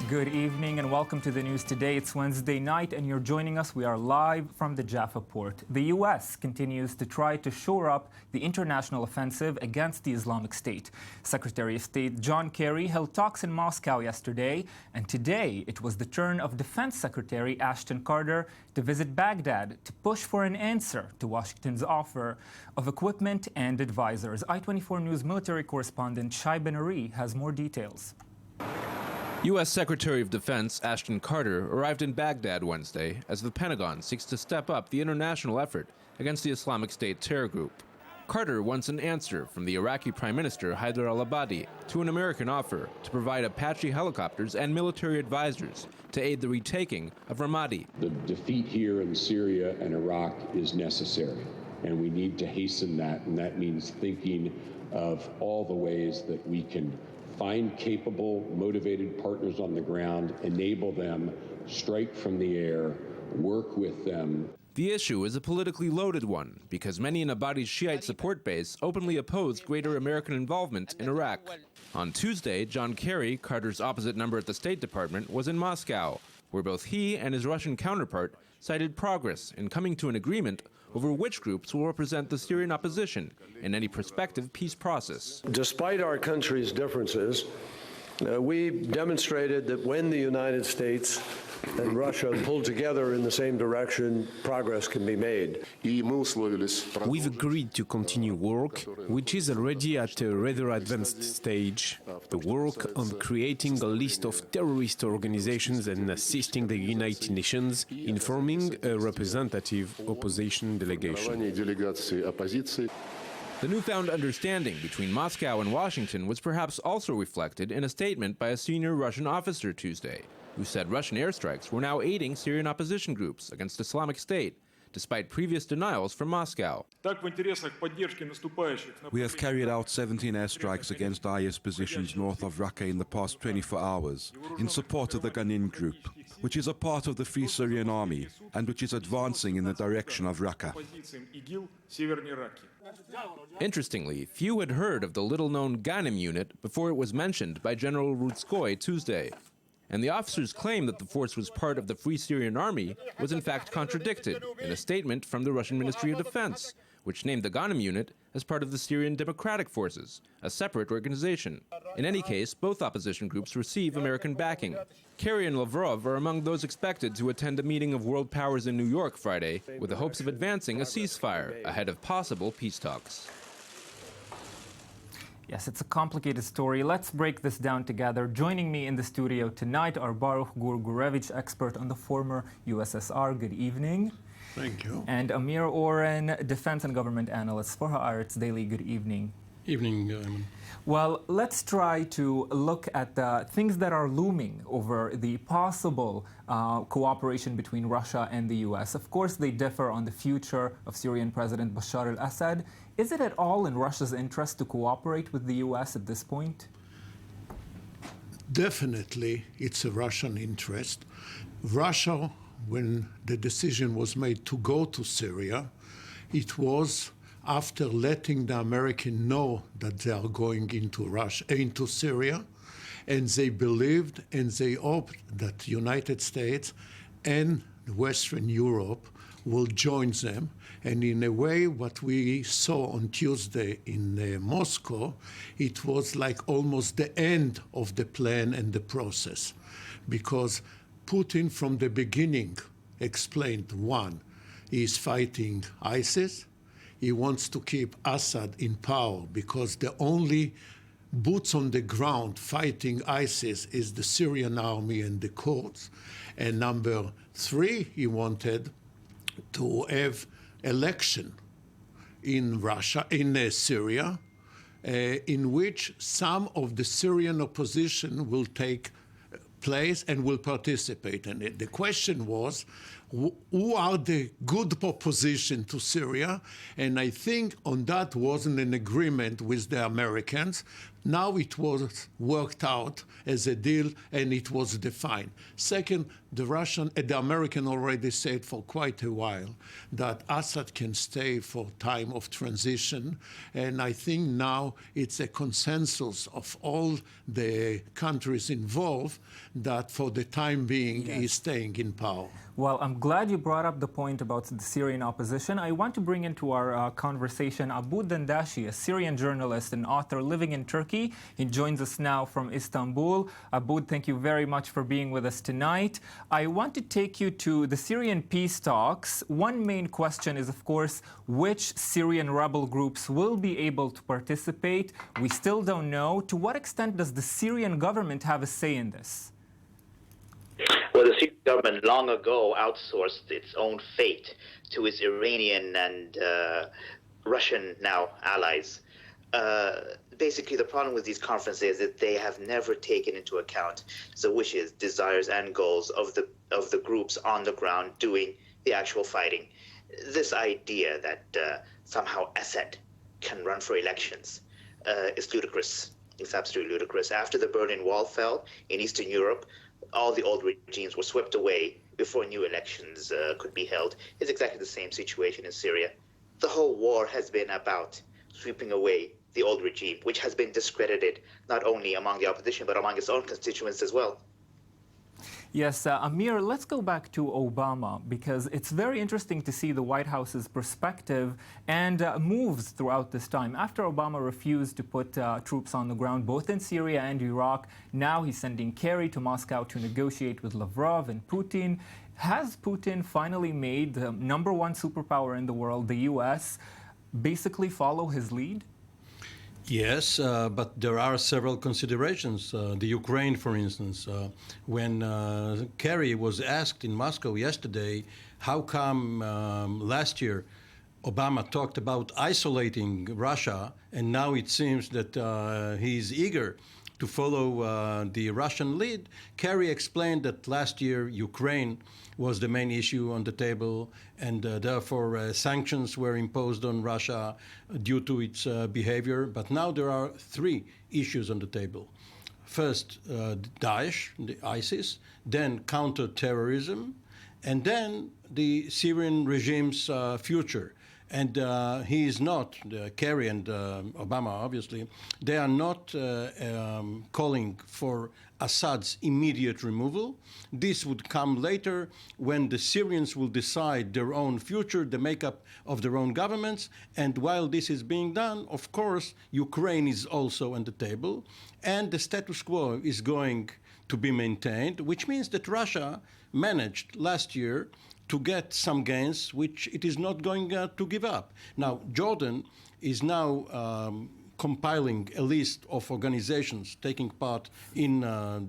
Good evening and welcome to the news today. It's Wednesday night and you're joining us. We are live from the Jaffa Port. The U.S. continues to try to shore up the international offensive against the Islamic State. Secretary of State John Kerry held talks in Moscow yesterday, and today it was the turn of Defense Secretary Ashton Carter to visit Baghdad to push for an answer to Washington's offer of equipment and advisors. I-24 News military correspondent Shai Ben-Ari has more details. U.S. Secretary of Defense Ashton Carter arrived in Baghdad Wednesday as the Pentagon seeks to step up the international effort against the Islamic State terror group. Carter wants an answer from the Iraqi Prime Minister Haider al-Abadi to an American offer to provide Apache helicopters and military advisors to aid the retaking of Ramadi. The defeat here in Syria and Iraq is necessary, and we need to hasten that, and that means thinking of all the ways that we can find capable, motivated partners on the ground, enable them, strike from the air, work with them. The issue is a politically loaded one because many in Abadi's Shiite support base openly opposed greater American involvement in Iraq. On Tuesday, John Kerry, Carter's opposite number at the State Department, was in Moscow, where both he and his Russian counterpart cited progress in coming to an agreement over which groups will represent the Syrian opposition in any prospective peace process. Despite our country's differences, we demonstrated that when the United States and Russia pull together in the same direction, progress can be made. We've agreed to continue work, which is already at a rather advanced stage, the work on creating a list of terrorist organizations and assisting the United Nations in forming a representative opposition delegation. The newfound understanding between Moscow and Washington was perhaps also reflected in a statement by a senior Russian officer Tuesday, who said Russian airstrikes were now aiding Syrian opposition groups against Islamic State, despite previous denials from Moscow. We have carried out 17 airstrikes against I.S. positions north of Raqqa in the past 24 hours, in support of the Ghanin group, which is a part of the Free Syrian Army and which is advancing in the direction of Raqqa. Interestingly, few had heard of the little-known Ghanim unit before it was mentioned by General Rutskoy Tuesday. And the officer's claim that the force was part of the Free Syrian Army was in fact contradicted in a statement from the Russian Ministry of Defense, which named the Ghanim unit as part of the Syrian Democratic Forces, a separate organization. In any case, both opposition groups receive American backing. Kerry and Lavrov are among those expected to attend a meeting of world powers in New York Friday with the hopes of advancing a ceasefire ahead of possible peace talks. Yes, it's a complicated story. Let's break this down together. Joining me in the studio tonight are Baruch Gurgurevich, expert on the former USSR. Good evening. Thank you. And Amir Oren, defense and government analyst for Haaretz Daily. Good evening. Evening, Ayman. Well, let's try to look at the things that are looming over the possible cooperation between Russia and the U.S. Of course, they differ on the future of Syrian President Bashar al-Assad. Is it at all in Russia's interest to cooperate with the U.S. at this point? Definitely, it's a Russian interest. Russia, when the decision was made to go to Syria, it was after letting the Americans know that they are going into Syria, and they believed and they hoped that the United States and Western Europe will join them. And in a way, what we saw on Tuesday in Moscow, it was like almost the end of the plan and the process, because Putin from the beginning explained, one, he is fighting ISIS. He wants to keep Assad in power because the only boots on the ground fighting ISIS is the Syrian army and the Kurds. And number three, he wanted to have election in Syria, in which some of the Syrian opposition will take place and will participate in it. The question was, who are the good proposition to Syria, and I think on that wasn't an agreement with the Americans. Now it was worked out as a deal, and it was defined. Second, the American already said for quite a while that Assad can stay for time of transition, and I think now it's a consensus of all the countries involved that for the time being he's staying in power. Well, I'm glad you brought up the point about the Syrian opposition. I want to bring into our conversation Aboud Dandashi, a Syrian journalist and author living in Turkey. He joins us now from Istanbul. Aboud, thank you very much for being with us tonight. I want to take you to the Syrian peace talks. One main question is, of course, which Syrian rebel groups will be able to participate. We still don't know. To what extent does the Syrian government have a say in this? Well, the Syrian government long ago outsourced its own fate to its Iranian and Russian now allies. Basically, the problem with these conferences is that they have never taken into account the wishes, desires, and goals of the groups on the ground doing the actual fighting. This idea that somehow Assad can run for elections is ludicrous. It's absolutely ludicrous. After the Berlin Wall fell in Eastern Europe, all the old regimes were swept away before new elections could be held. It's exactly the same situation in Syria. The whole war has been about sweeping away the old regime, which has been discredited not only among the opposition, but among its own constituents as well. Yes, Amir, let's go back to Obama, because it's very interesting to see the White House's perspective and moves throughout this time. After Obama refused to put troops on the ground, both in Syria and Iraq, now he's sending Kerry to Moscow to negotiate with Lavrov and Putin. Has Putin finally made the #1 superpower in the world, the U.S., basically follow his lead? Yes, but there are several considerations. The Ukraine, for instance, when Kerry was asked in Moscow yesterday, how come last year Obama talked about isolating Russia, and now it seems that he's eager to follow the Russian lead. Kerry explained that last year Ukraine was the main issue on the table, and therefore sanctions were imposed on Russia due to its behavior. But now there are 3 issues on the table. First, Daesh, the ISIS, then counterterrorism, and then the Syrian regime's future. And he is not, Kerry and Obama, obviously, they are not calling for Assad's immediate removal. This would come later when the Syrians will decide their own future, the makeup of their own governments. And while this is being done, of course, Ukraine is also on the table. And the status quo is going to be maintained, which means that Russia managed last year to get some gains, which it is not going to give up. Now, Jordan is now compiling a list of organizations taking part in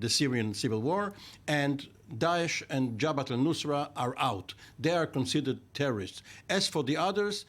the Syrian civil war, and Daesh and Jabhat al-Nusra are out. They are considered terrorists. As for the others,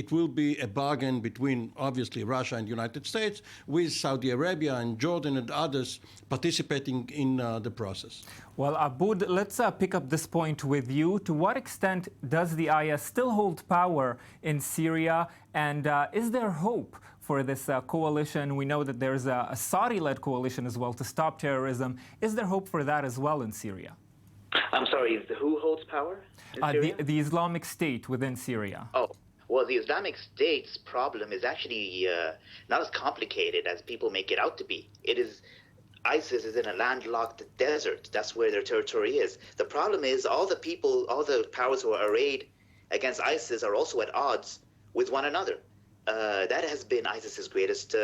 it will be a bargain between, obviously, Russia and the United States, with Saudi Arabia and Jordan and others participating in the process. Well, Aboud, let's pick up this point with you. To what extent does the I.S. still hold power in Syria, and is there hope for this coalition? We know that there's a Saudi-led coalition as well to stop terrorism. Is there hope for that as well in Syria? I'm sorry, who holds power in Syria? The Islamic State within Syria. Oh, well, the Islamic State's problem is actually not as complicated as people make it out to be. ISIS is in a landlocked desert. That's where their territory is. The problem is all the powers who are arrayed against ISIS are also at odds with one another. That has been ISIS's greatest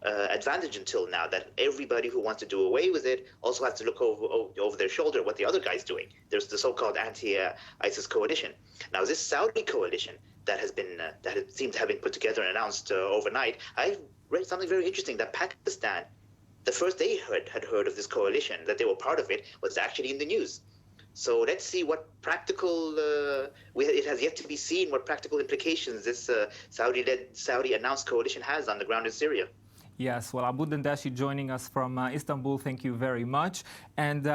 advantage until now, that everybody who wants to do away with it also has to look over their shoulder what the other guy's doing. There's the so-called anti-ISIS coalition. Now, this Saudi coalition that seems to have been put together and announced overnight, I read something very interesting, that Pakistan, the first they had heard of this coalition, that they were part of it, was actually in the news. So let's see what practical, it has yet to be seen what practical implications this Saudi announced coalition has on the ground in Syria. Yes, well, Abu Dandashi joining us from Istanbul, thank you very much. And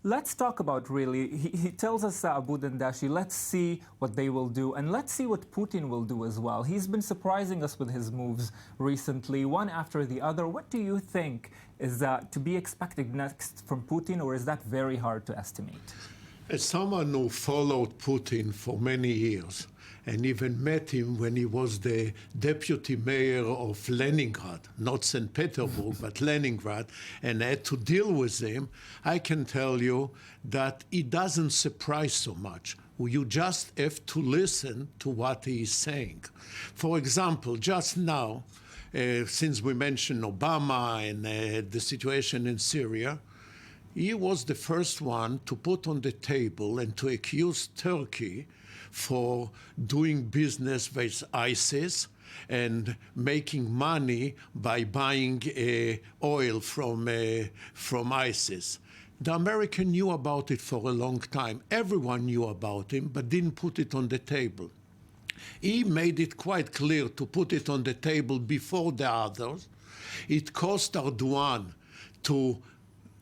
let's talk about really, he tells us, Abu Dandashi, let's see what they will do, and let's see what Putin will do as well. He's been surprising us with his moves recently, one after the other. What do you think is to be expected next from Putin, or is that very hard to estimate? As someone who followed Putin for many years, and even met him when he was the deputy mayor of Leningrad, not St. Petersburg, but Leningrad, and had to deal with him, I can tell you that it doesn't surprise so much. You just have to listen to what he is saying. For example, just now, since we mentioned Obama and the situation in Syria, he was the first one to put on the table and to accuse Turkey for doing business with ISIS and making money by buying oil from ISIS. The Americans knew about it for a long time. Everyone knew about him, but didn't put it on the table. He made it quite clear to put it on the table before the others. It caused Erdogan to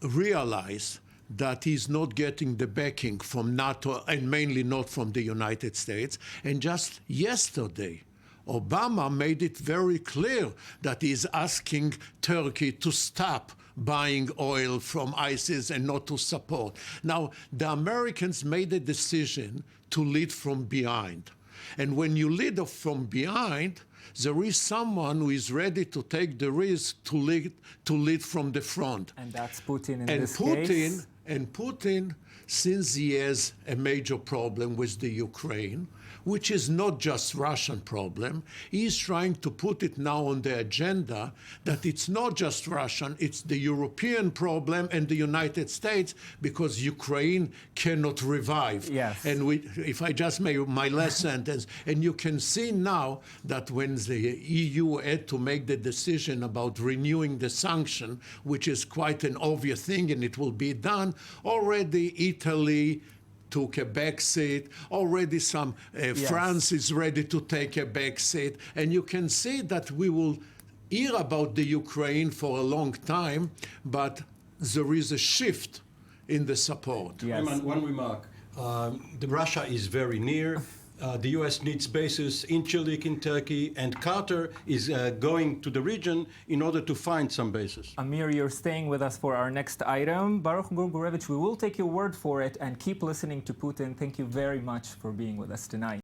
realize that he's not getting the backing from NATO and mainly not from the United States. And just yesterday, Obama made it very clear that he's asking Turkey to stop buying oil from ISIS and not to support. Now, the Americans made a decision to lead from behind. And when you lead from behind, there is someone who is ready to take the risk to lead from the front. And that's Putin in this case. And Putin, since he has a major problem with the Ukraine, which is not just Russian problem, he's trying to put it now on the agenda that it's not just Russian, it's the European problem and the United States, because Ukraine cannot revive. Yes. And if I just make my last sentence, and you can see now that when the EU had to make the decision about renewing the sanction, which is quite an obvious thing and it will be done, already Italy took a back seat. Already France is ready to take a back seat. And you can see that we will hear about the Ukraine for a long time, but there is a shift in the support. Yes. One remark. Russia is very near. The U.S. needs bases in Chile, in Turkey, and Carter is going to the region in order to find some bases. Amir, you're staying with us for our next item. Baruch Gurgurevich, we will take your word for it and keep listening to Putin. Thank you very much for being with us tonight.